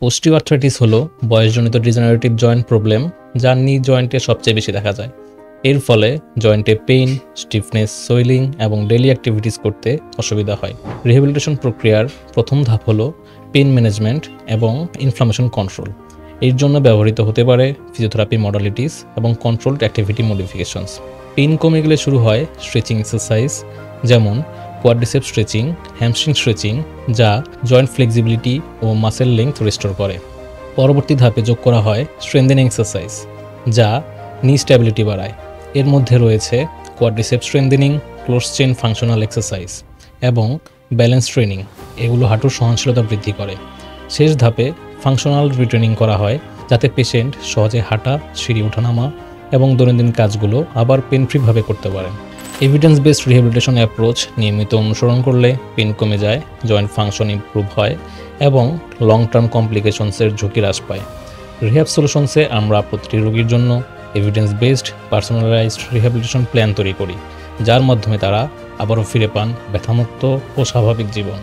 Osteoarthritis হলো বয়সজনিত degenerative joint problem, যা নি জয়েন্টে সবচেয়ে বেশি দেখা যায়। এর ফলে জয়েন্টে পেইন, স্টিফনেস, সোয়েলিং এবং ডেইলি অ্যাক্টিভিটিস করতে অসুবিধা হয়। রিহ্যাবিলিটেশন প্রক্রিয়ার প্রথম ধাপ হলো পেইন ম্যানেজমেন্ট এবং ইনফ্লামেশন কন্ট্রোল। এর জন্য ব্যবহৃত হতে পারে ফিজিওথেরাপি মডালিটিস এবং কন্ট্রোলড অ্যাক্টিভিটি মডিফিকেশনস। পেইন কমে গেলে শুরু হয় স্ট্রেচিং এক্সারসাইজ, যেমন কোয়াড্রিসেপ স্ট্রেচিং, হ্যামস্ট্রিং স্ট্রেচিং, যা জয়েন্ট ফ্লেক্সিবিলিটি ও মাসেল লেংথ রেস্টোর করে। পরবর্তী ধাপে যোগ করা হয় স্ট্রেন্থেনিং এক্সারসাইজ, যা নি স্ট্যাবিলিটি বাড়ায়। এর মধ্যে রয়েছে quadricep strengthening, close chain functional exercise এবং ব্যালেন্স ট্রেনিং। এগুলো হাঁটুর সহনশীলতা বৃদ্ধি করে। শেষ ধাপে ফাংশনাল রিট্রেনিং করা হয়, যাতে পেশেন্ট সহজে হাঁটা, সিঁড়ি ওঠানামা এবং দৈনন্দিন কাজগুলো আবার পেন ফ্রিভাবে করতে পারেন। এভিডেন্স বেসড রিহ্যাবিলিটেশন অ্যাপ্রোচ নিয়মিত অনুসরণ করলে পেন কমে যায়, জয়েন্ট ফাংশন ইমপ্রুভ হয় এবং লং টার্ম কমপ্লিকেশনসের ঝুঁকি হ্রাস পায়। রিহ্যাব সলিউশনসে আমরা প্রতিটি রোগীর জন্য evidence based personalised rehabilitation plan তৈরি করি, যার মাধ্যমে তারা আবারও ফিরে পান ব্যথামুক্ত ও স্বাভাবিক জীবন।